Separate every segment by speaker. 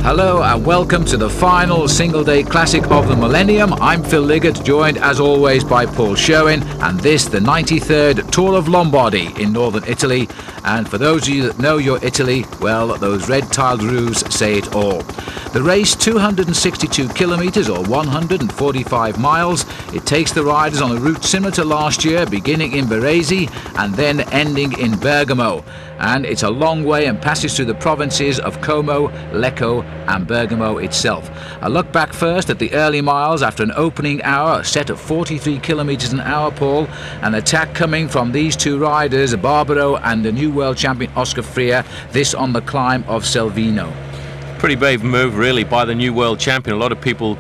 Speaker 1: Hello and welcome to the final single-day classic of the millennium. I'm Phil Liggett, joined as always by Paul Sherwin, and this, the 93rd Tour of Lombardy in northern Italy. And for those of you that know your Italy, well, those red-tiled roofs say it all. The race, 262 kilometres or 145 miles. It takes the riders on a route similar to last year, beginning in Varese and then ending in Bergamo. And it's a long way and passes through the provinces of Como, Lecco and Bergamo itself. A look back first at the early miles after an opening hour set at 43 kilometres an hour, Paul. An attack coming from these two riders, Barbaro and the new world champion Oscar Freire, this on the climb of Selvino.
Speaker 2: Pretty brave move really by the new world champion. A lot of people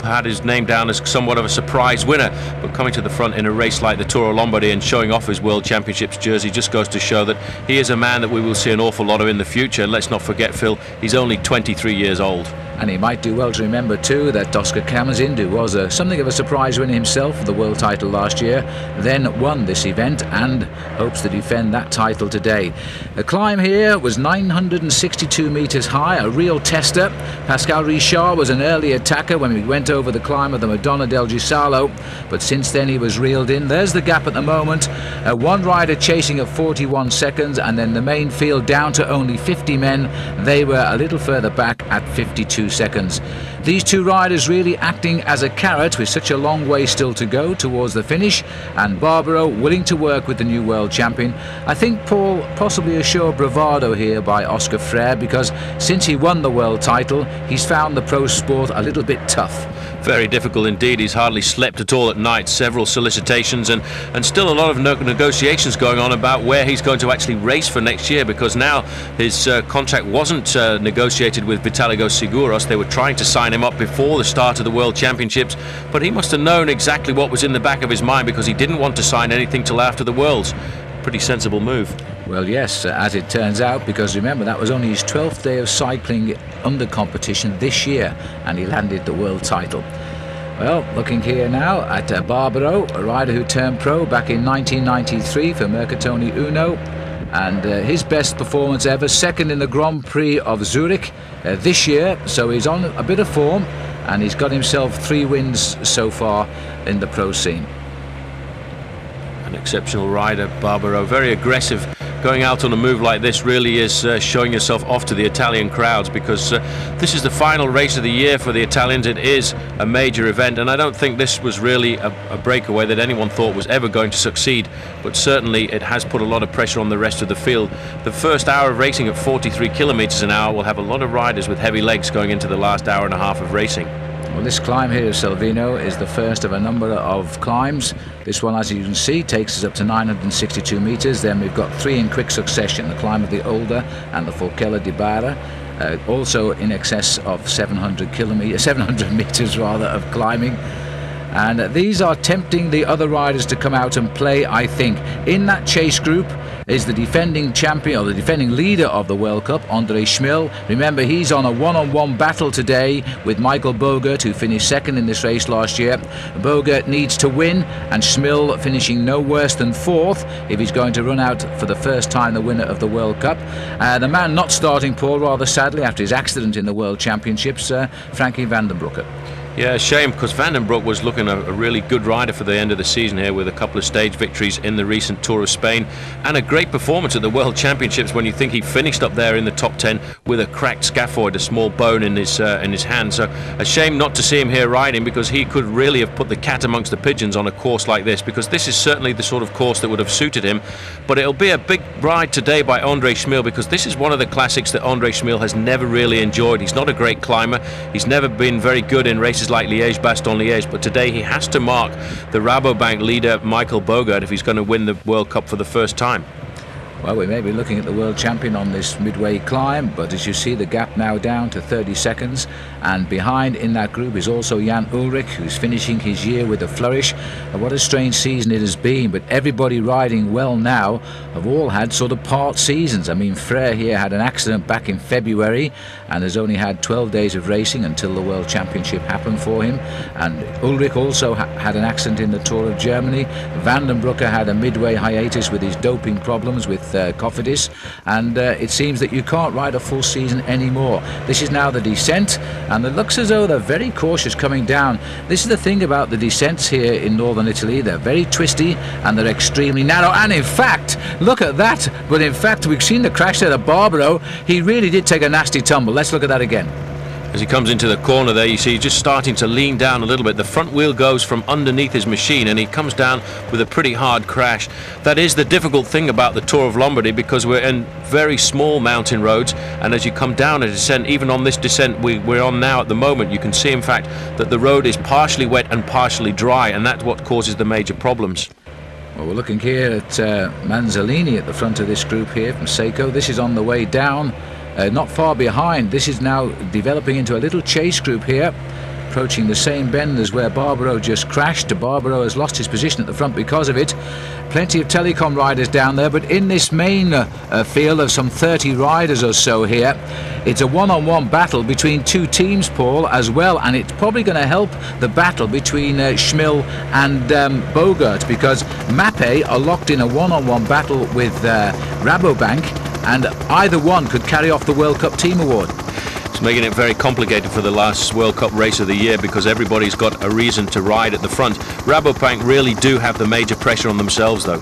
Speaker 2: had his name down as somewhat of a surprise winner, but coming to the front in a race like the Tour of Lombardy and showing off his World Championships jersey just goes to show that he is a man that we will see an awful lot of in the future. Let's not forget, Phil, he's only 23 years old.
Speaker 1: And he might do well to remember too that Oscar Camazindu was something of a surprise winner himself for the world title last year, then won this event and hopes to defend that title today. The climb here was 962 metres high, a real tester. Pascal Richard was an early attacker when we went over the climb of the Madonna del Gisalo, but since then he was reeled in. There's the gap at the moment, one rider chasing at 41 seconds and then the main field down to only 50 men. They were a little further back at 52 seconds. These two riders really acting as a carrot with such a long way still to go towards the finish, and Barbaro willing to work with the new world champion. I think, Paul, possibly a show of bravado here by Oscar Freire, because since he won the world title he's found the pro sport a little bit tough.
Speaker 2: Very difficult indeed. He's hardly slept at all at night, several solicitations and still a lot of negotiations going on about where he's going to actually race for next year, because now his contract wasn't negotiated with Vitaligo Seguros. They were trying to sign him up before the start of the World Championships, but he must have known exactly what was in the back of his mind, because he didn't want to sign anything till after the Worlds. Pretty sensible move.
Speaker 1: Well, yes, as it turns out, because remember that was only his 12th day of cycling under competition this year and he landed the world title. Well, looking here now at Barbaro, a rider who turned pro back in 1993 for Mercatoni Uno, and his best performance ever, second in the Grand Prix of Zurich this year, so he's on a bit of form and he's got himself 3 wins so far in the pro scene.
Speaker 2: An exceptional rider, Barbaro, very aggressive. Going out on a move like this really is showing yourself off to the Italian crowds, because this is the final race of the year for the Italians. It is a major event, and I don't think this was really a breakaway that anyone thought was ever going to succeed, but certainly it has put a lot of pressure on the rest of the field. The first hour of racing at 43 kilometres an hour will have a lot of riders with heavy legs going into the last hour and a half of racing.
Speaker 1: Well, this climb here of Selvino is the first of a number of climbs. This one, as you can see, takes us up to 962 metres. Then we've got 3 in quick succession, the climb of the Older and the Forchella di Bara, also in excess of 700 metres rather of climbing. And these are tempting the other riders to come out and play, I think. In that chase group is the defending champion, or the defending leader of the World Cup, Andre Schmil. Remember, he's on a one-on-one battle today with Michael Bogert, who finished second in this race last year. Bogert needs to win, and Schmil finishing no worse than 4th if he's going to run out for the first time the winner of the World Cup. The man not starting, Paul, rather sadly, after his accident in the World Championships, Frankie van den Broeke.
Speaker 2: Yeah, a shame, because Van den Broeke was looking a really good rider for the end of the season here, with a couple of stage victories in the recent Tour of Spain and a great performance at the World Championships, when you think he finished up there in the top 10 with a cracked scaphoid, a small bone in his hand. So a shame not to see him here riding, because he could really have put the cat amongst the pigeons on a course like this, because this is certainly the sort of course that would have suited him. But it'll be a big ride today by Andre Schmil, because this is one of the classics that Andre Schmil has never really enjoyed. He's not a great climber. He's never been very good in races like Liège-Bastogne-Liège, but today he has to mark the Rabobank leader Michael Bogert if he's going to win the World Cup for the first time.
Speaker 1: Well, we may be looking at the world champion on this midway climb, but as you see, the gap now down to 30 seconds, and behind in that group is also Jan Ullrich, who's finishing his year with a flourish. And what a strange season it has been, but everybody riding well now have all had sort of part seasons. I mean, Freire here had an accident back in February and has only had 12 days of racing until the World Championship happened for him, and Ullrich also had an accident in the Tour of Germany. Van den Broeke had a midway hiatus with his doping problems with Cofidis, and it seems that you can't ride a full season anymore. This is now the descent, and it looks as though they're very cautious coming down. This is the thing about the descents here in northern Italy. They're very twisty and they're extremely narrow, and in fact, look at that. But in fact, we've seen the crash there of Barbaro. He really did take a nasty tumble. Let's look at that again.
Speaker 2: As he comes into the corner there, you see he's just starting to lean down a little bit. The front wheel goes from underneath his machine and he comes down with a pretty hard crash. That is the difficult thing about the Tour of Lombardy, because we're in very small mountain roads, and as you come down a descent, even on this descent we're on now at the moment, you can see in fact that the road is partially wet and partially dry, and that's what causes the major problems.
Speaker 1: Well, we're looking here at Manzolini at the front of this group here from Seiko. This is on the way down. Not far behind. This is now developing into a little chase group here, approaching the same bend as where Barbaro just crashed. Barbaro has lost his position at the front because of it. Plenty of telecom riders down there, but in this main field of some 30 riders or so here, it's a one-on-one battle between two teams, Paul, as well, and it's probably going to help the battle between Schmil and Bogert, because Mappe are locked in a one-on-one battle with Rabobank, and either one could carry off the World Cup Team Award.
Speaker 2: It's making it very complicated for the last World Cup race of the year, because everybody's got a reason to ride at the front. Rabobank really do have the major pressure on themselves, though.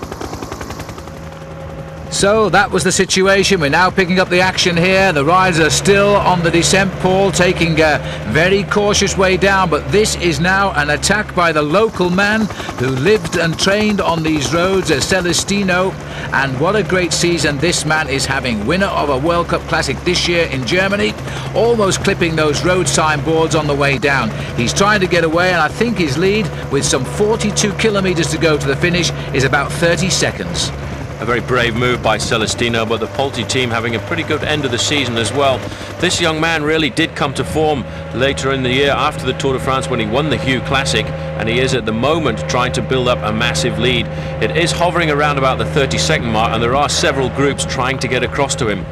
Speaker 1: So that was the situation. We're now picking up the action here. The riders are still on the descent, Paul, taking a very cautious way down, but this is now an attack by the local man who lived and trained on these roads, Celestino, and what a great season this man is having. Winner of a World Cup Classic this year in Germany, almost clipping those road signboards on the way down. He's trying to get away, and I think his lead, with some 42 kilometres to go to the finish, is about 30 seconds.
Speaker 2: A very brave move by Celestino, but the Polti team having a pretty good end of the season as well. This young man really did come to form later in the year after the Tour de France, when he won the Hue Classic, and he is at the moment trying to build up a massive lead. It is hovering around about the 30-second mark, and there are several groups trying to get across to him.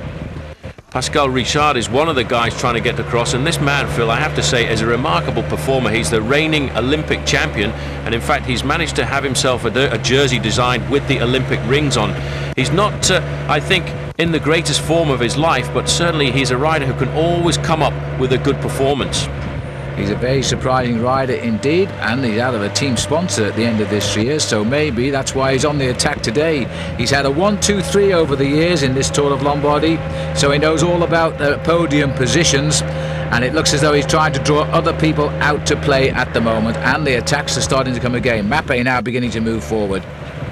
Speaker 2: Pascal Richard is one of the guys trying to get across, and this man, Phil, I have to say, is a remarkable performer. He's the reigning Olympic champion, and in fact he's managed to have himself a jersey designed with the Olympic rings on. He's not, I think, in the greatest form of his life, but certainly he's a rider who can always come up with a good performance.
Speaker 1: He's a very surprising rider indeed, and he's out of a team sponsor at the end of this year, so maybe that's why he's on the attack today. He's had a 1-2-3 over the years in this Tour of Lombardy, so he knows all about the podium positions, and it looks as though he's trying to draw other people out to play at the moment, and the attacks are starting to come again. Mappe now beginning to move forward.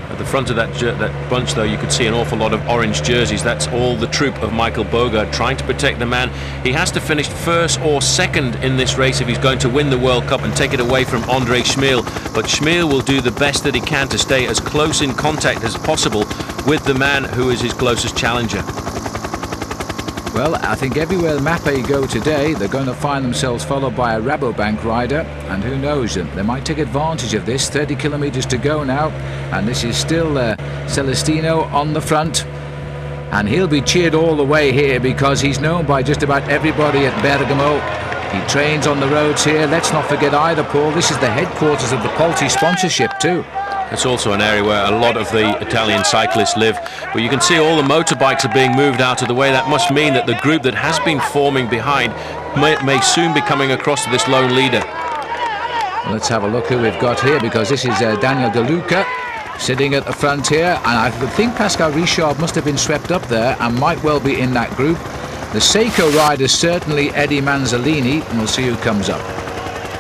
Speaker 2: At the front of that bunch, though, you could see an awful lot of orange jerseys. That's all the troop of Michael Bogert trying to protect the man. He has to finish first or second in this race if he's going to win the World Cup and take it away from Andre Schmil. But Schmil will do the best that he can to stay as close in contact as possible with the man who is his closest challenger.
Speaker 1: Well, I think everywhere Mappe go today, they're going to find themselves followed by a Rabobank rider, and who knows, they might take advantage of this. 30 kilometres to go now, and this is still Celestino on the front, and he'll be cheered all the way here because he's known by just about everybody at Bergamo. He trains on the roads here. Let's not forget either, Paul, this is the headquarters of the Polti sponsorship too.
Speaker 2: It's also an area where a lot of the Italian cyclists live. But you can see all the motorbikes are being moved out of the way. That must mean that the group that has been forming behind may soon be coming across to this lone leader.
Speaker 1: Well, let's have a look who we've got here, because this is Daniel De Luca sitting at the front here, and I think Pascal Richard must have been swept up there and might well be in that group. The Seiko rider is certainly Eddie Manzolini, and we'll see who comes up.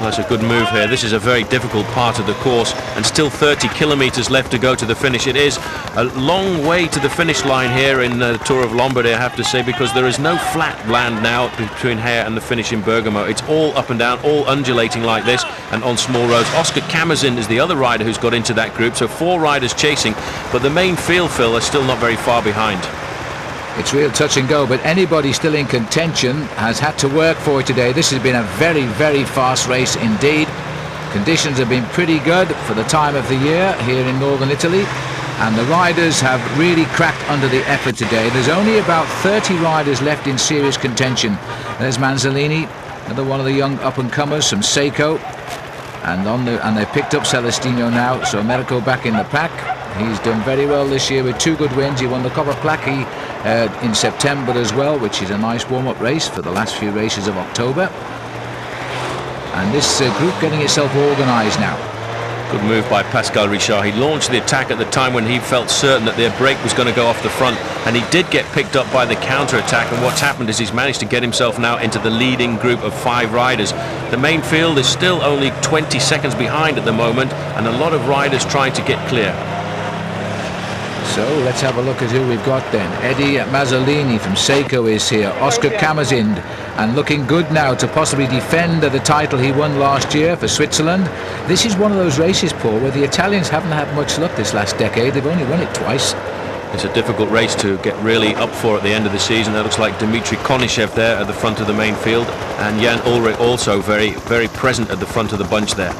Speaker 2: Well, that's a good move here. This is a very difficult part of the course, and still 30 kilometres left to go to the finish. It is a long way to the finish line here in the Tour of Lombardy, I have to say, because there is no flat land now between here and the finish in Bergamo. It's all up and down, all undulating like this, and on small roads. Oscar Camazin is the other rider who's got into that group, so 4 riders chasing, but the main field, Phil, are still not very far behind.
Speaker 1: It's real touch and go, but anybody still in contention has had to work for it today. This has been a very, very fast race indeed. Conditions have been pretty good for the time of the year here in northern Italy, and the riders have really cracked under the effort today. There's only about 30 riders left in serious contention. There's Manzolini, another one of the young up-and-comers from Seiko, and they picked up Celestino now, so Americo back in the pack. He's done very well this year with 2 good wins. He won the Copper Plaquey in September as well, which is a nice warm-up race for the last few races of October. And this group getting itself organised now.
Speaker 2: Good move by Pascal Richard. He launched the attack at the time when he felt certain that their break was going to go off the front, and he did get picked up by the counter-attack, and what's happened is he's managed to get himself now into the leading group of 5 riders. The main field is still only 20 seconds behind at the moment, and a lot of riders trying to get clear.
Speaker 1: So let's have a look at who we've got then. Eddie Mazzolini from Seiko is here. Oscar Camazind, and looking good now to possibly defend the title he won last year for Switzerland. This is one of those races, Paul, where the Italians haven't had much luck this last decade. They've only won it twice.
Speaker 2: It's a difficult race to get really up for at the end of the season. That looks like Dmitry Konishev there at the front of the main field, and Jan Ullrich also very, very present at the front of the bunch there.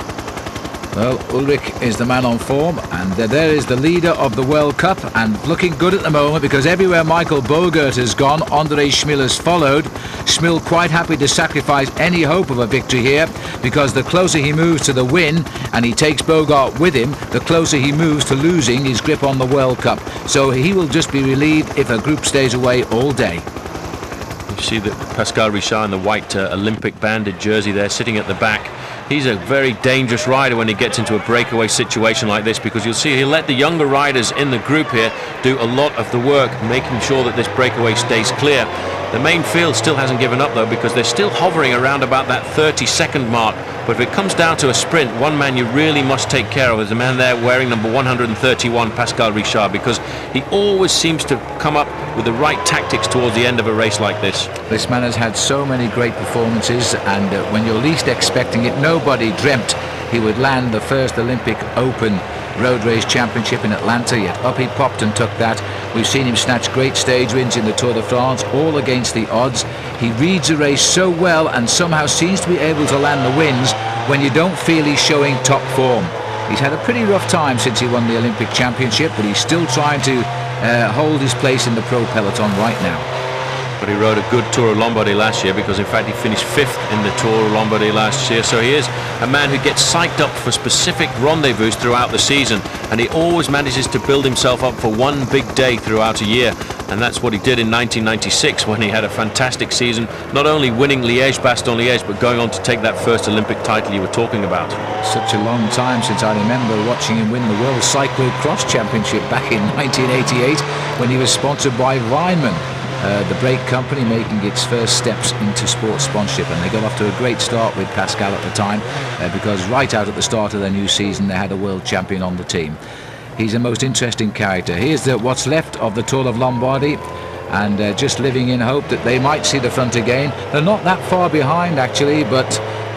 Speaker 1: Well, Ullrich is the man on form, and there is the leader of the World Cup, and looking good at the moment, because everywhere Michael Bogert has gone, Andre Schmill has followed. Schmill quite happy to sacrifice any hope of a victory here, because the closer he moves to the win, and he takes Bogart with him, the closer he moves to losing his grip on the World Cup. So he will just be relieved if a group stays away all day.
Speaker 2: You see that Pascal Richard in the white Olympic banded jersey there, sitting at the back. He's a very dangerous rider when he gets into a breakaway situation like this, because you'll see he'll let the younger riders in the group here do a lot of the work, making sure that this breakaway stays clear. The main field still hasn't given up though, because they're still hovering around about that 30-second mark. But if it comes down to a sprint, one man you really must take care of is the man there wearing number 131, Pascal Richard, because he always seems to come up with the right tactics towards the end of a race like this.
Speaker 1: This man has had so many great performances, and when you're least expecting it, nobody dreamt he would land the first Olympic Open Road Race Championship in Atlanta, yet up he popped and took that. We've seen him snatch great stage wins in the Tour de France, all against the odds. He reads a race so well and somehow seems to be able to land the wins when you don't feel he's showing top form. He's had a pretty rough time since he won the Olympic Championship, but he's still trying to hold his place in the pro peloton right now.
Speaker 2: But he rode a good Tour of Lombardy last year, because in fact he finished 5th in the Tour of Lombardy last year. So he is a man who gets psyched up for specific rendezvous throughout the season, and he always manages to build himself up for one big day throughout a year. And that's what he did in 1996, when he had a fantastic season, not only winning Liège-Bastogne-Liège, but going on to take that first Olympic title you were talking about.
Speaker 1: Such a long time since I remember watching him win the World Cyclo-Cross Championship back in 1988, when he was sponsored by Weinmann, the brake company making its first steps into sports sponsorship. And they got off to a great start with Pascal at the time, because right out at the start of their new season they had a world champion on the team. He's a most interesting character. Here's what's left of the Tour of Lombardy, and just living in hope that they might see the front again. They're not that far behind actually, but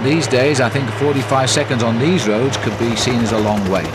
Speaker 1: these days I think 45 seconds on these roads could be seen as a long way.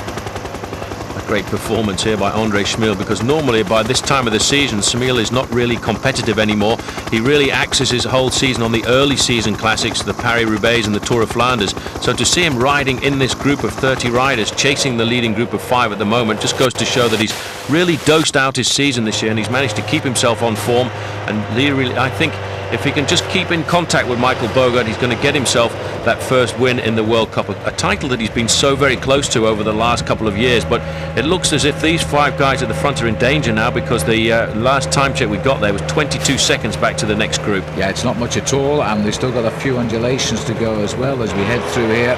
Speaker 2: Great performance here by Andre Schmill, because normally by this time of the season Schmill is not really competitive anymore. He really axes his whole season on the early season classics, the Paris-Roubaix and the Tour of Flanders. So to see him riding in this group of 30 riders, chasing the leading group of 5 at the moment, just goes to show that he's really dosed out his season this year, and he's managed to keep himself on form. And really, I think if he can just keep in contact with Michael Bogart, he's going to get himself that first win in the World Cup, a title that he's been so very close to over the last couple of years. But it looks as if these 5 guys at the front are in danger now, because the last time check we got there was 22 seconds back to the next group. Yeah,
Speaker 1: it's not much at all, and they've still got a few undulations to go as well as we head through here,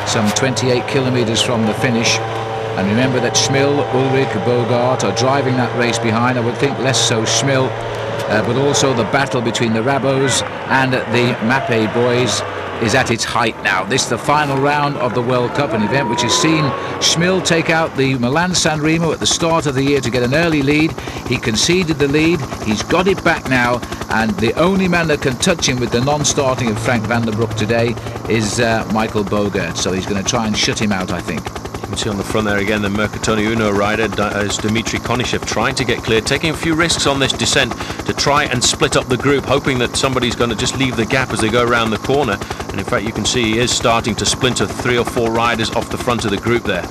Speaker 1: some 28 kilometres from the finish. And remember that Schmill, Ullrich, Bogart are driving that race behind. I would think less so Schmill, but also the battle between the Rabos and the Mappe boys is at its height now. This is the final round of the World Cup, an event which has seen Schmill take out the Milan-San Remo at the start of the year to get an early lead. He conceded the lead, he's got it back now, and the only man that can touch him with the non-starting of Frank van der Broek today is Michael Bogart, so he's going to try and shut him out, I think.
Speaker 2: You can see on the front there again the Mercatone Uno rider is Dmitry Konishev, trying to get clear, taking a few risks on this descent to try and split up the group, hoping that somebody's going to just leave the gap as they go around the corner. And in fact you can see he is starting to splinter 3 or 4 riders off the front of the group there.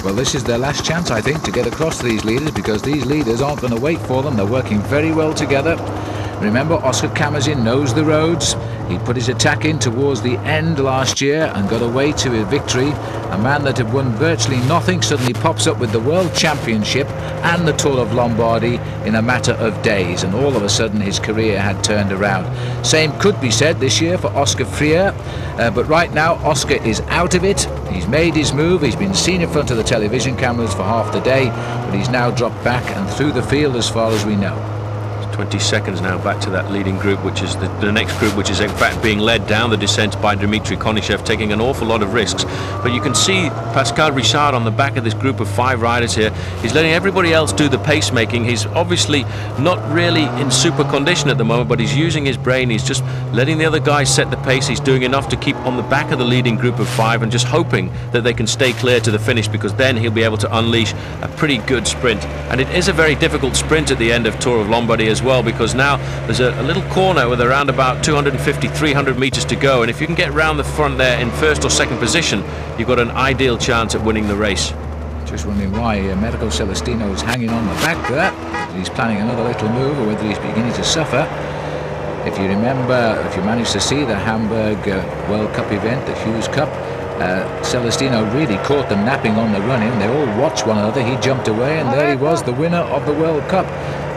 Speaker 1: Well, this is their last chance, I think, to get across to these leaders, because these leaders aren't going to wait for them. They're working very well together. Remember, Oscar Camazin knows the roads. He put his attack in towards the end last year and got away to a victory. A man that had won virtually nothing suddenly pops up with the World Championship and the Tour of Lombardy in a matter of days, and all of a sudden his career had turned around. Same could be said this year for Oscar Freire, but right now Oscar is out of it. He's made his move, he's been seen in front of the television cameras for half the day, but he's now dropped back and through the field as far as we know.
Speaker 2: 20 seconds now back to that leading group, which is the next group, which is in fact being led down the descent by Dmitry Konishev, taking an awful lot of risks. But you can see Pascal Richard on the back of this group of 5 riders here. He's letting everybody else do the pacemaking. He's obviously not really in super condition at the moment, but he's using his brain. He's just letting the other guys set the pace. He's doing enough to keep on the back of the leading group of 5 and just hoping that they can stay clear to the finish, because then he'll be able to unleash a pretty good sprint. And it is a very difficult sprint at the end of Tour of Lombardy as well, because now there's a little corner with around about 250-300 meters to go, and if you can get round the front there in first or second position, you've got an ideal chance at winning the race.
Speaker 1: Just wondering why Medico Celestino is hanging on the back there. Whether he's planning another little move or whether he's beginning to suffer. If you remember, if you managed to see the Hamburg World Cup event, the Hughes Cup, Celestino really caught them napping on the run-in. They all watched one another. He jumped away, and there he was, the winner of the World Cup.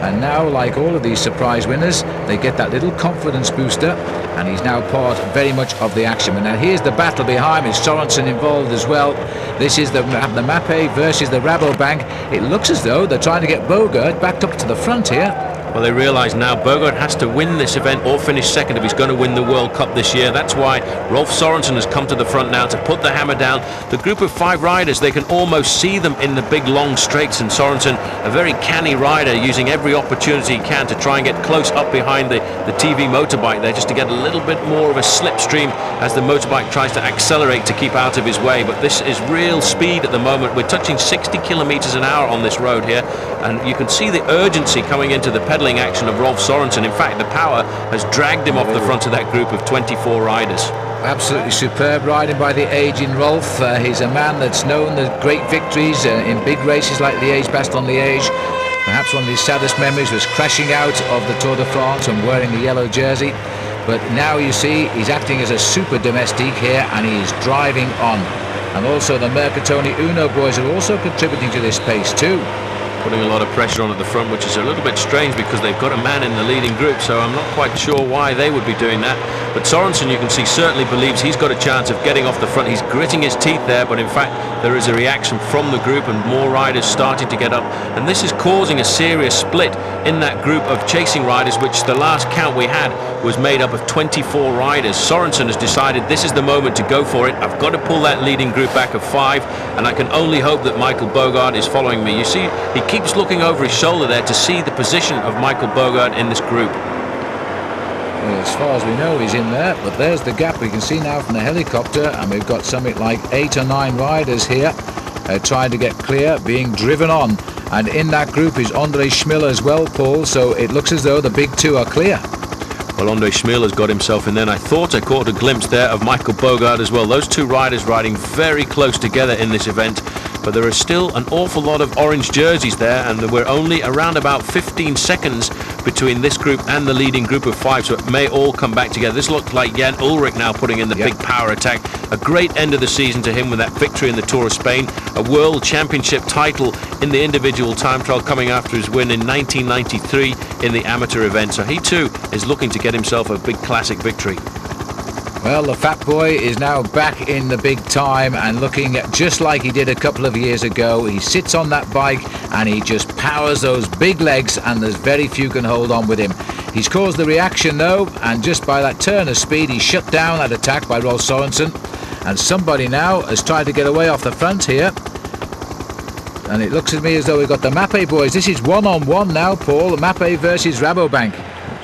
Speaker 1: And now, like all of these surprise winners, they get that little confidence booster, and he's now part very much of the action. And now here's the battle behind, with Sorensen involved as well. This is the Mapei versus the Rabobank. It looks as though they're trying to get Bogert backed up to the front here.
Speaker 2: Well, they realise now Bogert has to win this event or finish second if he's going to win the World Cup this year. That's why Rolf Sorensen has come to the front now to put the hammer down. The group of 5 riders, they can almost see them in the big long straights, and Sorensen, a very canny rider, using every opportunity he can to try and get close up behind the TV motorbike there, just to get a little bit more of a slipstream as the motorbike tries to accelerate to keep out of his way. But this is real speed at the moment. We're touching 60 kilometers an hour on this road here, and you can see the urgency coming into the pedaling action of Rolf Sorensen. In fact, the power has dragged him off the front of that group of 24 riders.
Speaker 1: Absolutely superb riding by the aging Rolf. He's a man that's known the great victories in big races like Liège-Bastogne-Liège. Perhaps one of his saddest memories was crashing out of the Tour de France and wearing the yellow jersey. But now you see he's acting as a super domestique here, and he's driving on. And also the Mercatoni Uno boys are also contributing to this pace too.
Speaker 2: Putting a lot of pressure on at the front, which is a little bit strange because they've got a man in the leading group, so I'm not quite sure why they would be doing that. But Sorensen, you can see, certainly believes he's got a chance of getting off the front. He's gritting his teeth there, but in fact there is a reaction from the group and more riders starting to get up, and this is causing a serious split in that group of chasing riders, which the last count we had was made up of 24 riders. Sorensen has decided this is the moment to go for it. I've got to pull that leading group back of 5, and I can only hope that Michael Bogert is following me. You see, he keeps looking over his shoulder there to see the position of Michael Bogert in this group.
Speaker 1: Well, as far as we know, he's in there, but there's the gap we can see now from the helicopter, and we've got something like 8 or 9 riders here trying to get clear, being driven on. And in that group is Andre Schmiller as well, Paul, so it looks as though the big 2 are clear.
Speaker 2: Well, Andre Schmil has got himself in there, and I thought I caught a glimpse there of Michael Bogert as well. Those 2 riders riding very close together in this event, but there are still an awful lot of orange jerseys there, and we're only around about 15 seconds between this group and the leading group of 5, so it may all come back together. This looks like Jan Ullrich now putting in the big power attack. A great end of the season to him with that victory in the Tour of Spain, a World Championship title in the individual time trial coming after his win in 1993 in the amateur event. So he too is looking to get himself a big classic victory.
Speaker 1: Well, the fat boy is now back in the big time and looking just like he did a couple of years ago. He sits on that bike and he just powers those big legs, and there's very few can hold on with him. He's caused the reaction though, and just by that turn of speed he shut down that attack by Rolf Sorensen, and somebody now has tried to get away off the front here. And it looks to me as though we've got the Mapei boys. This is one-on-one now, Paul. Mapei versus Rabobank.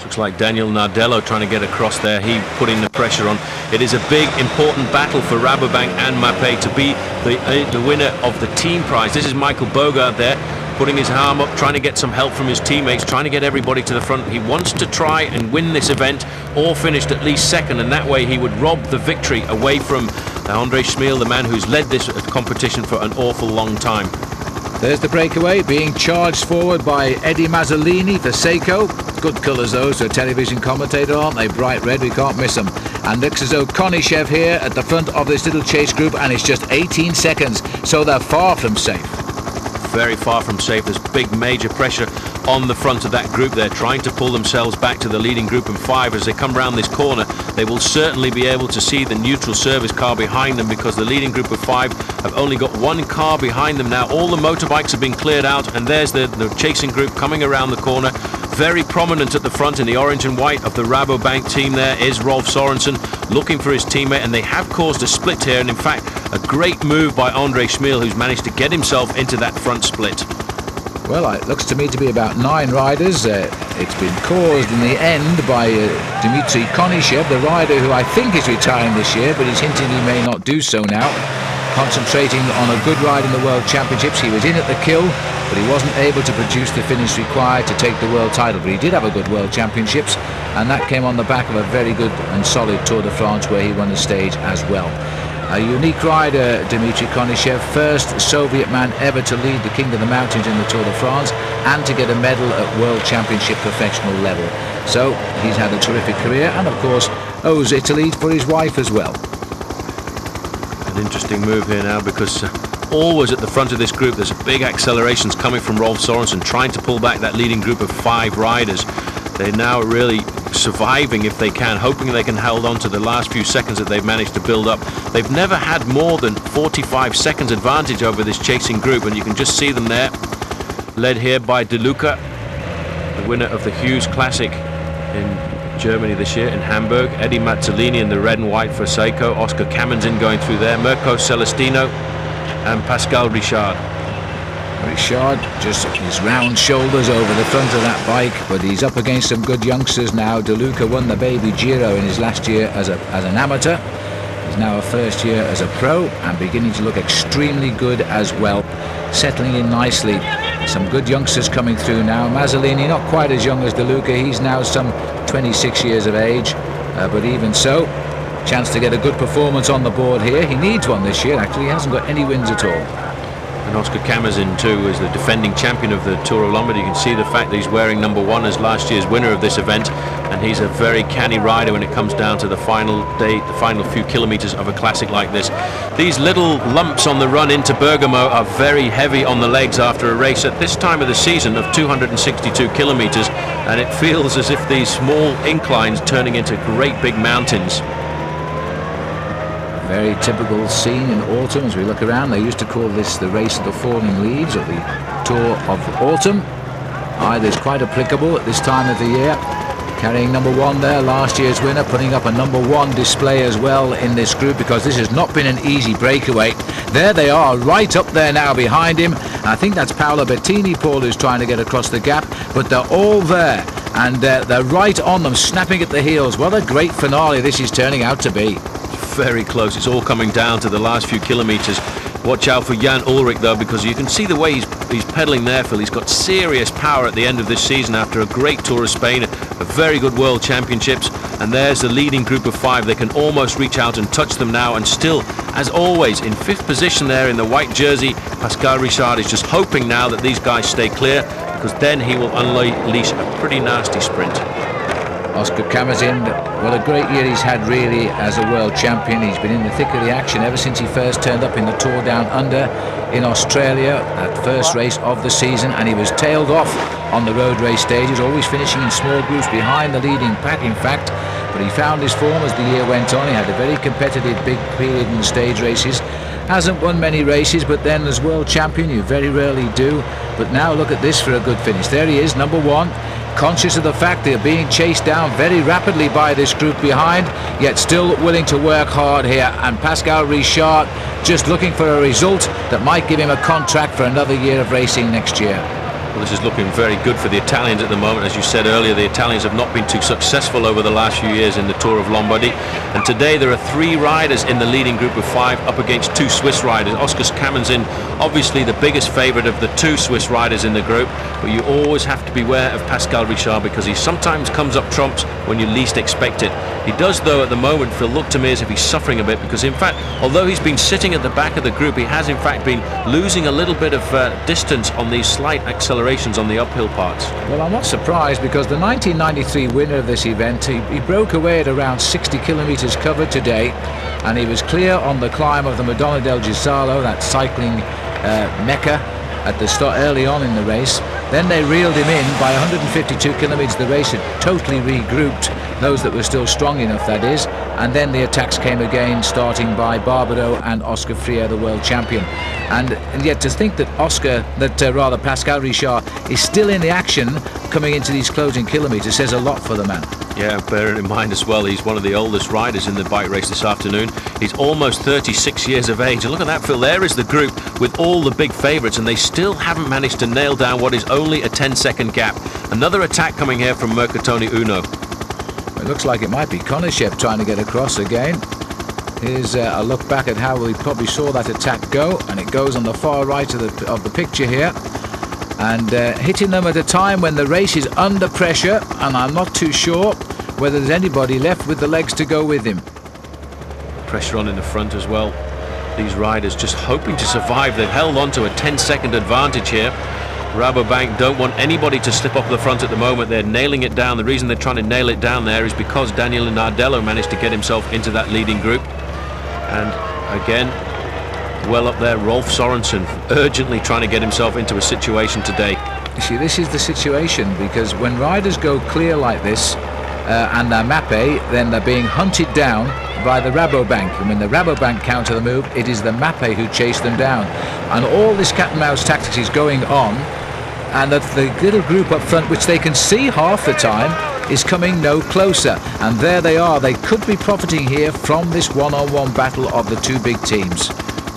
Speaker 2: Looks like Daniel Nardello trying to get across there. He putting the pressure on. It is a big, important battle for Rabobank and Mapei to be the winner of the team prize. This is Michael Bogert there, putting his arm up, trying to get some help from his teammates, trying to get everybody to the front. He wants to try and win this event or finished at least second, and that way he would rob the victory away from Andre Schmil, the man who's led this competition for an awful long time.
Speaker 1: There's the breakaway being charged forward by Eddie Mazzolini for Seiko. Good colours those for a television commentator, aren't they? Bright red, we can't miss them. And looks as though Konishev here at the front of this little chase group, and it's just 18 seconds, so they're far from safe.
Speaker 2: Very far from safe. There's big major pressure on the front of that group. They're trying to pull themselves back to the leading group of 5. As they come round this corner, they will certainly be able to see the neutral service car behind them, because the leading group of 5 have only got one car behind them now. All the motorbikes have been cleared out, and there's the chasing group coming around the corner. Very prominent at the front in the orange and white of the Rabobank team there is Rolf Sorensen, looking for his teammate, and they have caused a split here, and in fact a great move by Andre Schmiel, who's managed to get himself into that front split.
Speaker 1: Well, it looks to me to be about 9 riders. It's been caused in the end by Dmitry Konishev, the rider who I think is retiring this year, but he's hinting he may not do so now. Concentrating on a good ride in the World Championships. He was in at the kill, but he wasn't able to produce the finish required to take the world title. But he did have a good World Championships, and that came on the back of a very good and solid Tour de France where he won the stage as well. A unique rider, Dmitry Konishev, first Soviet man ever to lead the King of the Mountains in the Tour de France and to get a medal at World Championship professional level. So he's had a terrific career, and of course owes Italy for his wife as well.
Speaker 2: An interesting move here now, because always at the front of this group there's big accelerations coming from Rolf Sorensen, trying to pull back that leading group of 5 riders. They're now really surviving if they can, hoping they can hold on to the last few seconds that they've managed to build up. They've never had more than 45 seconds advantage over this chasing group, and you can just see them there, led here by De Luca, the winner of the Hughes Classic in Germany this year in Hamburg. Eddie Mazzolini in the red and white for Seiko. Oscar Kamenzin going through there. Mirko Celestino and Pascal Richard.
Speaker 1: Richard just his round shoulders over the front of that bike, but he's up against some good youngsters now. De Luca won the Baby Giro in his last year as an amateur. He's now a first year as a pro and beginning to look extremely good as well, settling in nicely. Some good youngsters coming through now. Mazzolini not quite as young as De Luca, he's now some 26 years of age, but even so, chance to get a good performance on the board here. He needs one this year actually, he hasn't got any wins at all.
Speaker 2: And Oscar Kamenzin too is the defending champion of the Tour of Lombardy. You can see the fact that he's wearing number 1 as last year's winner of this event, and he's a very canny rider when it comes down to the final day, the final few kilometers of a classic like this. These little lumps on the run into Bergamo are very heavy on the legs after a race at this time of the season of 262 kilometers, and it feels as if these small inclines turning into great big mountains.
Speaker 1: Very typical scene in autumn as we look around. They used to call this the race of the falling leaves, or the Tour of Autumn. Either is quite applicable at this time of the year. Carrying number 1 there, last year's winner, putting up a number 1 display as well in this group, because this has not been an easy breakaway. There they are, right up there now behind him. I think that's Paolo Bettini, Paul, who's trying to get across the gap, but they're all there, and they're right on them, snapping at the heels. What a great finale this is turning out to be.
Speaker 2: Very close. It's all coming down to the last few kilometers. Watch out for Jan Ullrich though, because you can see the way he's pedaling there, Phil. He's got serious power at the end of this season after a great Tour of Spain, a very good World Championships, and there's the leading group of 5. They can almost reach out and touch them now, and still, as always, in 5th position there in the white jersey, Pascal Richard is just hoping now that these guys stay clear, because then he will unleash a pretty nasty sprint.
Speaker 1: Oscar Kamenzin, what a great year he's had really as a world champion. He's been in the thick of the action ever since he first turned up in the Tour Down Under in Australia, that first race of the season, and he was tailed off on the road race stages, always finishing in small groups behind the leading pack in fact, but he found his form as the year went on. He had a very competitive big period in the stage races. Hasn't won many races, but then as world champion you very rarely do. But now look at this for a good finish. There he is, number 1, conscious of the fact they're being chased down very rapidly by this group behind, yet still willing to work hard here. And Pascal Richard just looking for a result that might give him a contract for another year of racing next year.
Speaker 2: Well, this is looking very good for the Italians at the moment. As you said earlier, the Italians have not been too successful over the last few years in the Tour of Lombardy. And today there are 3 riders in the leading group of 5 up against 2 Swiss riders. Oscar Kamenzin, obviously the biggest favourite of the 2 Swiss riders in the group. But you always have to beware of Pascal Richard, because he sometimes comes up trumps when you least expect it. He does, though, at the moment, Phil, look to me as if he's suffering a bit, because in fact, although he's been sitting at the back of the group, he has in fact been losing a little bit of distance on these slight accelerations on the uphill parts.
Speaker 1: Well, I'm not surprised, because the 1993 winner of this event, he broke away at around 60 kilometres covered today, and he was clear on the climb of the Madonna del Gisalo, that cycling mecca, at the start early on in the race. Then they reeled him in by 152 kilometres. The race had totally regrouped, those that were still strong enough, that is, and then the attacks came again, starting by Barbaro and Oscar Freire, the world champion. And yet to think that Pascal Richard is still in the action coming into these closing kilometres says a lot for the man.
Speaker 2: Yeah, bearing in mind as well, he's one of the oldest riders in the bike race this afternoon. He's almost 36 years of age. And look at that, Phil, there is the group with all the big favourites, and they still haven't managed to nail down what is only a 10-second gap. Another attack coming here from Mercatoni Uno.
Speaker 1: It looks like it might be Konishep trying to get across again. Here's a look back at how we probably saw that attack go, and it goes on the far right of the picture here, and hitting them at a time when the race is under pressure, and I'm not too sure whether there's anybody left with the legs to go with him.
Speaker 2: Pressure on in the front as well. These riders just hoping to survive. They've held on to a 10-second advantage here. Rabobank don't want anybody to slip off the front at the moment. They're nailing it down. The reason they're trying to nail it down there is because Daniel Nardello managed to get himself into that leading group. And again, well up there, Rolf Sorensen urgently trying to get himself into a situation today.
Speaker 1: You see, this is the situation, because when riders go clear like this and they're Mappe, then they're being hunted down by the Rabobank, and when the Rabobank counter the move, it is the Mappe who chase them down. And all this cat and mouse tactics is going on, and that the little group up front, which they can see half the time, is coming no closer. And there they are. They could be profiting here from this one-on-one battle of the two big teams.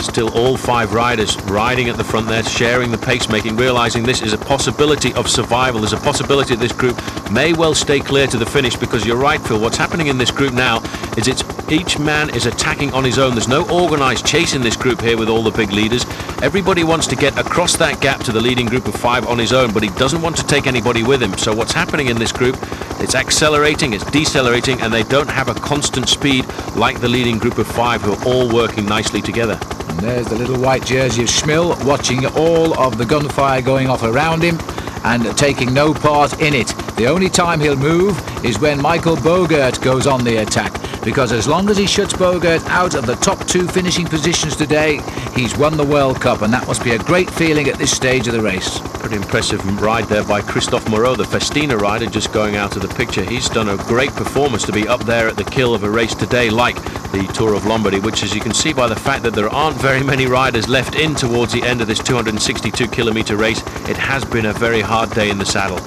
Speaker 2: Still all 5 riders riding at the front there, sharing the pacemaking, realising this is a possibility of survival. There's a possibility that this group may well stay clear to the finish, because you're right, Phil, what's happening in this group now is each man is attacking on his own. There's no organised chase in this group here with all the big leaders. Everybody wants to get across that gap to the leading group of 5 on his own, but he doesn't want to take anybody with him. So what's happening in this group, it's accelerating, it's decelerating, and they don't have a constant speed like the leading group of 5, who are all working nicely together.
Speaker 1: And there's the little white jersey of Schmill, watching all of the gunfire going off around him and taking no part in it. The only time he'll move is when Michael Bogert goes on the attack, because as long as he shuts Bogert out of the top 2 finishing positions today, he's won the World Cup, and that must be a great feeling at this stage of the race.
Speaker 2: Pretty impressive ride there by Christophe Moreau, the Festina rider, just going out of the picture. He's done a great performance to be up there at the kill of a race today, like the Tour of Lombardy, which, as you can see by the fact that there aren't very many riders left in towards the end of this 262-kilometre race, it has been a very hard day in the saddle.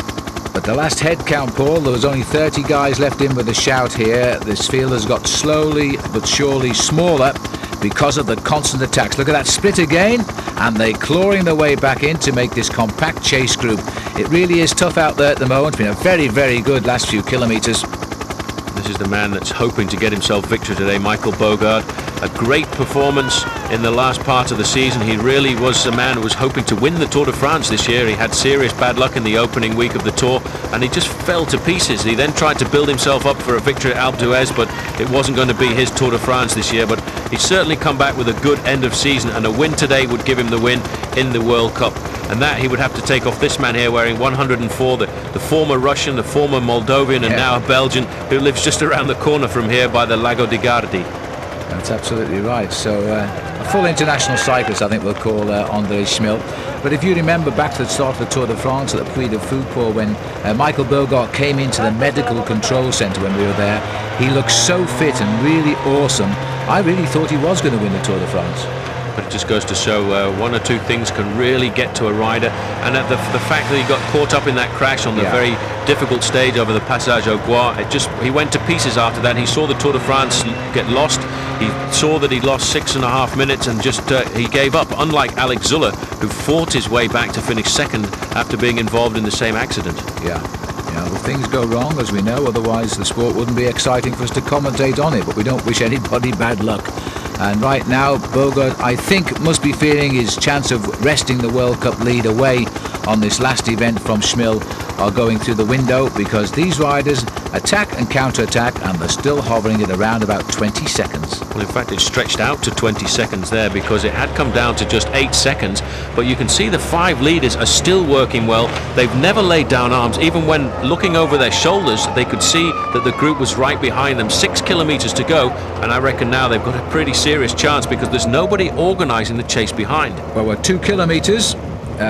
Speaker 1: At the last head count, Paul, there was only 30 guys left in with a shout here. This field has got slowly but surely smaller because of the constant attacks. Look at that split again, and they're clawing their way back in to make this compact chase group. It really is tough out there at the moment. It's been a very, very good last few kilometres.
Speaker 2: This is the man that's hoping to get himself victory today, Michael Bogard. A great performance in the last part of the season. He really was a man who was hoping to win the Tour de France this year. He had serious bad luck in the opening week of the Tour, and he just fell to pieces. He then tried to build himself up for a victory at Alpe d'Huez, but it wasn't going to be his Tour de France this year. But he's certainly come back with a good end of season, and a win today would give him the win in the World Cup. And that he would have to take off this man here wearing 104, the former Russian, the former Moldovan, and now a Belgian, who lives just around the corner from here by the Lago di Gardi.
Speaker 1: That's absolutely right. So a full international cyclist, I think we'll call André Schmill. But if you remember back to the start of the Tour de France at the Puy de Foucault, when Michael Bogart came into the medical control centre when we were there, he looked so fit and really awesome. I really thought he was going to win the Tour de France.
Speaker 2: But it just goes to show one or two things can really get to a rider, and the fact that he got caught up in that crash on the very difficult stage over the Passage au Bois, he went to pieces after that. He saw the Tour de France get lost. He saw that he lost 6.5 minutes and just he gave up, unlike Alex Zuller, who fought his way back to finish second after being involved in the same accident.
Speaker 1: Well, things go wrong, as we know, otherwise the sport wouldn't be exciting for us to commentate on it, but we don't wish anybody bad luck. And right now, Bogart, I think, must be feeling his chance of wresting the World Cup lead away on this last event from Schmill. are going through the window, because these riders attack and counter-attack, and they're still hovering at around about 20 seconds.
Speaker 2: Well, in fact, it stretched out to 20 seconds there, because it had come down to just 8 seconds. But you can see the 5 leaders are still working well. They've never laid down arms. Even when looking over their shoulders, they could see that the group was right behind them. 6 kilometers to go, and I reckon now they've got a pretty serious chance, because there's nobody organising the chase behind.
Speaker 1: Well, we're 2 kilometers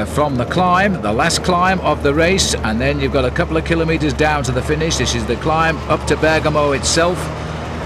Speaker 1: from the climb, the last climb of the race, and then you've got a couple of kilometers down to the finish. This is the climb up to Bergamo itself,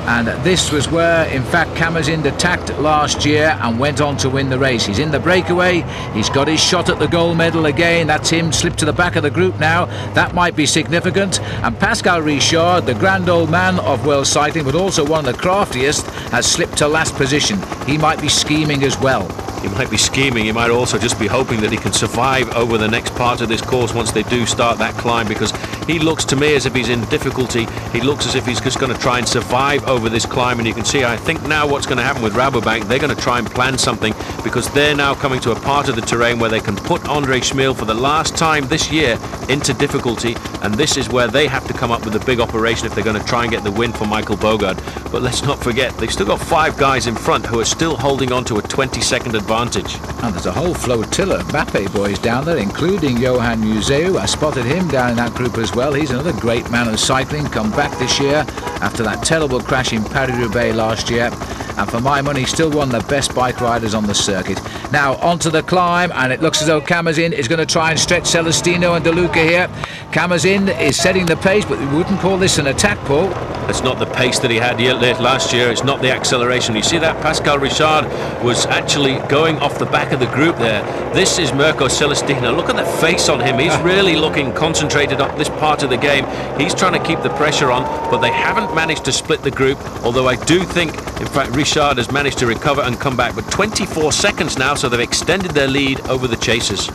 Speaker 1: and this was where, in fact, Kamazin attacked last year and went on to win the race. He's in the breakaway, he's got his shot at the gold medal again. That's him, slipped to the back of the group now. That might be significant. And Pascal Richard, the grand old man of world cycling, but also one of the craftiest, has slipped to last position. He might be scheming as well.
Speaker 2: He might be scheming, he might also just be hoping that he can survive over the next part of this course once they do start that climb, because he looks to me as if he's in difficulty. He looks as if he's just going to try and survive over this climb, and you can see, I think now what's going to happen with Rabobank, they're going to try and plan something, because they're now coming to a part of the terrain where they can put Andre Schmil for the last time this year into difficulty, and this is where they have to come up with a big operation if they're going to try and get the win for Michael Bogard. But let's not forget, they've still got 5 guys in front who are still holding on to a 20-second advantage.
Speaker 1: And there's a whole flotilla of Mbappe boys down there, including Johan Museu. I spotted him down in that group as well. He's another great man of cycling, come back this year after that terrible crash in Paris-Roubaix last year, and for my money still one of the best bike riders on the circuit. Now onto the climb, and it looks as though Kamazin is going to try and stretch Celestino and De Luca here. Kamazin is setting the pace, but we wouldn't call this an attack, Paul.
Speaker 2: It's not the pace that he had late last year. It's not the acceleration. You see that Pascal Richard was actually going off the back of the group there. This is Mirko Celestino. Look at the face on him. He's really looking concentrated on this part of the game. He's trying to keep the pressure on, but they haven't managed to split the group, although I do think, in fact, Richard has managed to recover and come back. But 24 seconds now, so they've extended their lead over the chasers.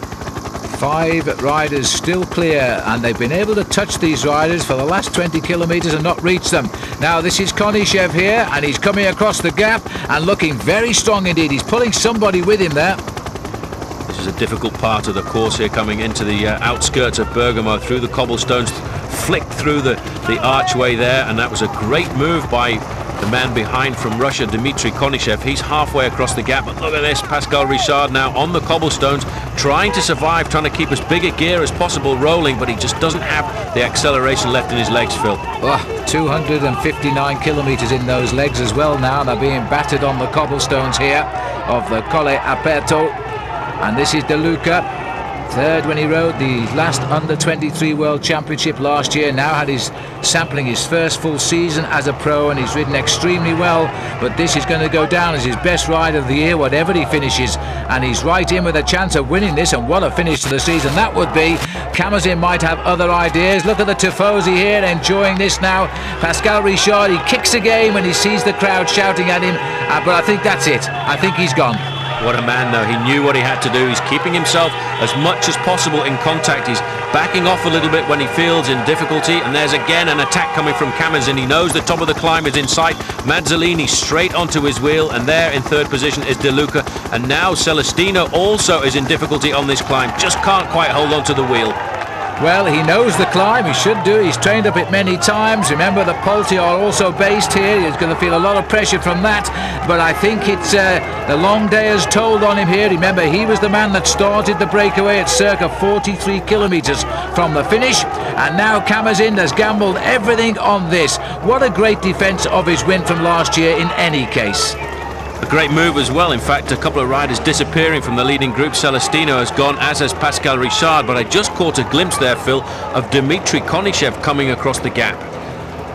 Speaker 1: 5 riders still clear, and they've been able to touch these riders for the last 20 kilometers and not reach them. Now this is Konishev here, and he's coming across the gap and looking very strong indeed. He's pulling somebody with him there.
Speaker 2: This is a difficult part of the course here, coming into the outskirts of Bergamo, through the cobblestones, flicked through the archway there, and that was a great move by the man behind from Russia, Dmitry Konishev. He's halfway across the gap, but look at this, Pascal Richard now on the cobblestones, trying to survive, trying to keep as big a gear as possible rolling, but he just doesn't have the acceleration left in his legs, Phil.
Speaker 1: 259 kilometers in those legs as well now. They're being battered on the cobblestones here of the Colle Aperto, and this is De Luca. Third when he rode the last under-23 World Championship last year. Now had his sampling his first full season as a pro, and he's ridden extremely well, but this is going to go down as his best ride of the year whatever he finishes, and he's right in with a chance of winning this. And what a finish to the season that would be. Kamazin might have other ideas. Look at the Tifosi here enjoying this now. Pascal Richard, he kicks again when he sees the crowd shouting at him, but I think that's it. I think he's gone.
Speaker 2: What a man, though. He knew what he had to do. He's keeping himself as much as possible in contact. He's backing off a little bit when he feels in difficulty, and there's again an attack coming from Kamazin. He knows the top of the climb is in sight. Mazzolini straight onto his wheel, and there in third position is De Luca, and now Celestino also is in difficulty on this climb. Just can't quite hold on to the wheel.
Speaker 1: Well, he knows the climb, he should do. He's trained up it many times. Remember, the Polti are also based here. He's going to feel a lot of pressure from that, but I think it's the long day has told on him here. Remember, he was the man that started the breakaway at circa 43 kilometers from the finish, and now Kamazin has gambled everything on this. What a great defense of his win from last year in any case.
Speaker 2: A great move as well. In fact, a couple of riders disappearing from the leading group. Celestino has gone, as has Pascal Richard, but I just caught a glimpse there, Phil, of Dmitry Konishev coming across the gap.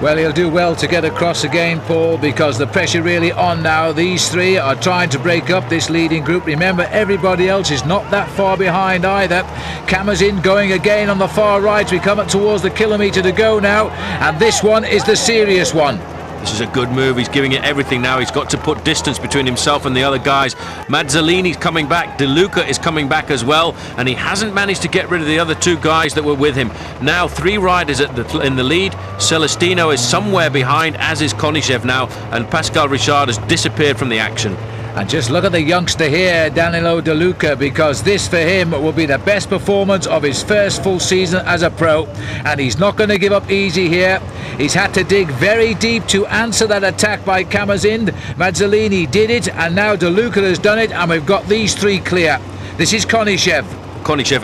Speaker 1: Well, he'll do well to get across again, Paul, because the pressure really on now. These 3 are trying to break up this leading group. Remember, everybody else is not that far behind either. Kamazin going again on the far right. We come up towards the kilometre to go now, and this one is the serious one.
Speaker 2: This is a good move. He's giving it everything now. He's got to put distance between himself and the other guys. Mazzolini's coming back. De Luca is coming back as well, and he hasn't managed to get rid of the other 2 guys that were with him. Now 3 riders in the lead. Celestino is somewhere behind, as is Konishev now, and Pascal Richard has disappeared from the action.
Speaker 1: And just look at the youngster here, Danilo De Luca, because this for him will be the best performance of his first full season as a pro, and he's not going to give up easy here. He's had to dig very deep to answer that attack by Camazin. Mazzolini did it, and now De Luca has done it, and we've got these three clear. This is Konishev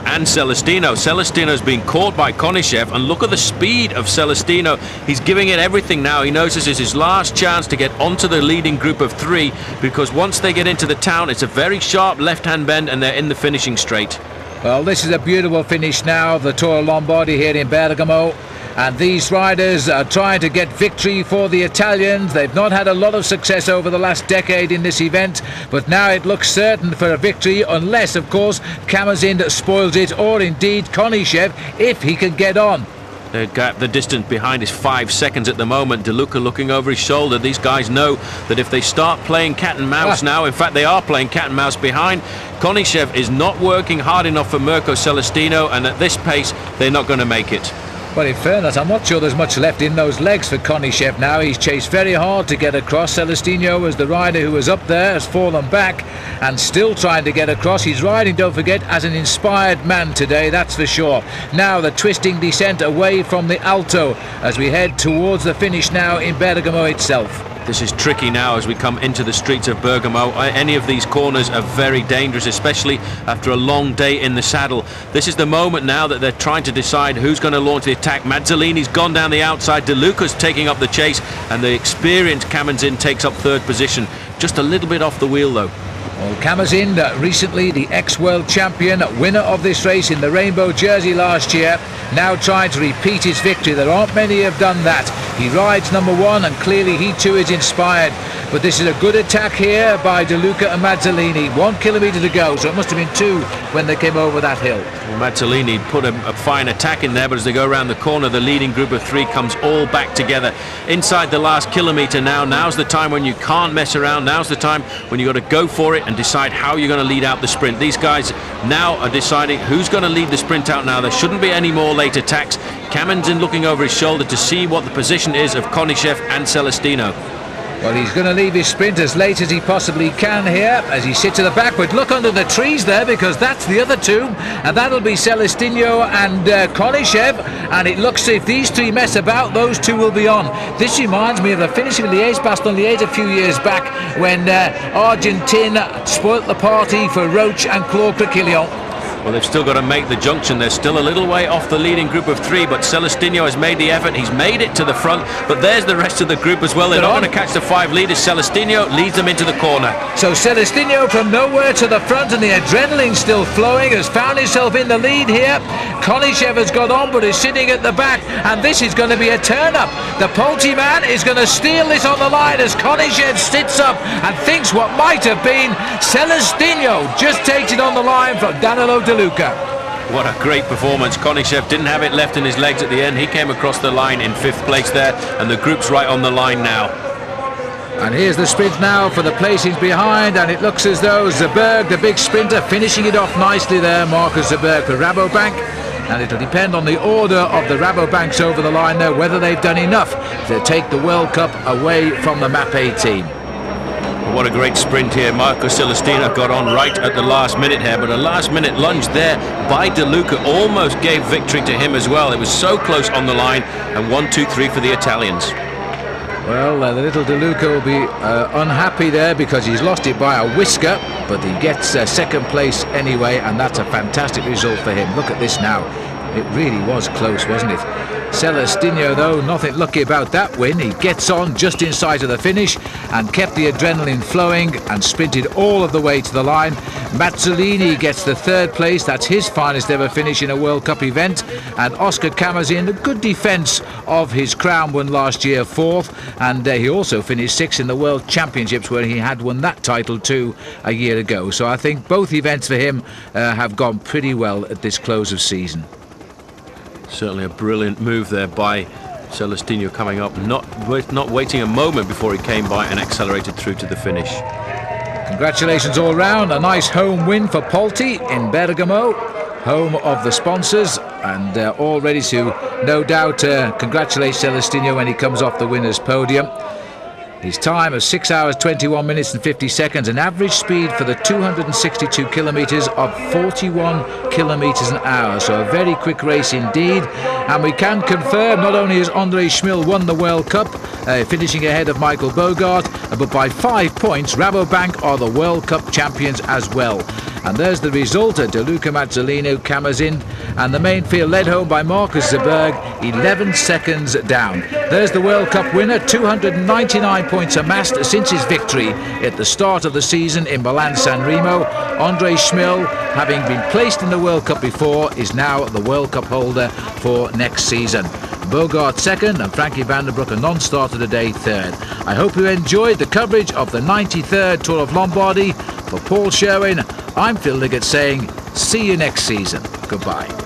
Speaker 2: and Celestino. Celestino's been caught by Konishev, and look at the speed of Celestino. He's giving it everything now. He knows this is his last chance to get onto the leading group of three, because once they get into the town, it's a very sharp left-hand bend and they're in the finishing straight.
Speaker 1: Well, this is a beautiful finish now of the Tour of Lombardy here in Bergamo. And these riders are trying to get victory for the Italians. They've not had a lot of success over the last decade in this event, but now it looks certain for a victory, unless, of course, Camazin spoils it, or indeed Konishev, if he can get on.
Speaker 2: The distance behind is 5 seconds at the moment. De Luca looking over his shoulder. These guys know that if they start playing cat and mouse now, in fact they are playing cat and mouse behind, Konishev is not working hard enough for Mirko Celestino, and at this pace they're not going to make it.
Speaker 1: Well, in fairness, I'm not sure there's much left in those legs for Konishev now. He's chased very hard to get across. Celestino, was the rider who was up there, has fallen back and still trying to get across. He's riding, don't forget, as an inspired man today, that's for sure. Now the twisting descent away from the Alto as we head towards the finish now in Bergamo itself.
Speaker 2: This is tricky now as we come into the streets of Bergamo. Any of these corners are very dangerous, especially after a long day in the saddle. This is the moment now that they're trying to decide who's going to launch the attack. Mazzolini's gone down the outside, De Luca's taking up the chase, and the experienced Camazin takes up third position. Just a little bit off the wheel though.
Speaker 1: Well, Camazin, recently the ex-world champion, winner of this race in the rainbow jersey last year, now trying to repeat his victory. There aren't many who have done that. He rides number one, and clearly he too is inspired. But this is a good attack here by De Luca and Mazzolini. 1 kilometre to go, so it must have been 2 when they came over that hill.
Speaker 2: Well, Mazzolini put a fine attack in there, but as they go around the corner, the leading group of three comes all back together. Inside the last kilometre now, now's the time when you can't mess around. Now's the time when you've got to go for it and decide how you're going to lead out the sprint. These guys now are deciding who's going to lead the sprint out now. There shouldn't be any more late attacks. Camazin looking over his shoulder to see what the position is of Konishev and Celestino.
Speaker 1: Well, he's going to leave his sprint as late as he possibly can here as he sits to the back, but look under the trees there, because that's the other two, and that'll be Celestino and Konishev, and it looks if these three mess about, those two will be on. This reminds me of the finish of Liège-Bastogne-Liège a few years back when Argentine spoilt the party for Roche and Claude Criquillon.
Speaker 2: Well, they've still got to make the junction. They're still a little way off the leading group of three, but Celestino has made the effort. He's made it to the front, but there's the rest of the group as well. They're not going to catch the 5 leaders. Celestino leads them into the corner.
Speaker 1: So Celestino from nowhere to the front, and the adrenaline still flowing, has found himself in the lead here. Konishev has got on, but is sitting at the back, and this is going to be a turn-up. The Polti man is going to steal this on the line as Konishev sits up and thinks what might have been. Celestino just takes it on the line from Danilo De Luca.
Speaker 2: What a great performance. Konishev didn't have it left in his legs at the end. He came across the line in 5th place there, and the group's right on the line now.
Speaker 1: And here's the sprint now for the placings behind, and it looks as though Zeberg, the big sprinter, finishing it off nicely there. Marcus Zeberg for Rabobank. And it'll depend on the order of the Rabobanks over the line there, whether they've done enough to take the World Cup away from the MAPE team.
Speaker 2: What a great sprint here. Marco Celestino got on right at the last minute here, but a last minute lunge there by De Luca almost gave victory to him as well. It was so close on the line, and 1, 2, 3 for the Italians.
Speaker 1: Well, the little De Luca will be unhappy there because he's lost it by a whisker, but he gets second place anyway, and that's a fantastic result for him. Look at this now. It really was close, wasn't it? Celestino, though, nothing lucky about that win. He gets on just in sight of the finish and kept the adrenaline flowing and sprinted all of the way to the line. Mazzolini gets the 3rd place. That's his finest ever finish in a World Cup event. And Oscar Camazin, a good defence of his crown, won last year 4th. And he also finished 6th in the World Championships, where he had won that title too a year ago. So I think both events for him have gone pretty well at this close of season.
Speaker 2: Certainly a brilliant move there by Celestino, coming up, not waiting a moment before he came by and accelerated through to the finish.
Speaker 1: Congratulations all round. A nice home win for Polti in Bergamo, home of the sponsors, and all ready to, no doubt, congratulate Celestino when he comes off the winner's podium. His time of 6 hours 21 minutes and 50 seconds, an average speed for the 262 kilometres of 41 kilometres an hour. So a very quick race indeed. And we can confirm not only has Andre Schmil won the World Cup, finishing ahead of Michael Bogart, but by 5 points, Rabobank are the World Cup champions as well. And there's the result. De Luca Mazzolino, Camazin, and the main field led home by Marcus Zerberg, 11 seconds down. There's the World Cup winner, 299 points amassed since his victory at the start of the season in Milan-San Remo. Andre Schmil, having been placed in the World Cup before, is now the World Cup holder for next season. Bogart second and Frankie van der Broek, a non-starter today, third. I hope you enjoyed the coverage of the 93rd Tour of Lombardy. For Paul Sherwin, I'm Phil Liggett saying see you next season. Goodbye.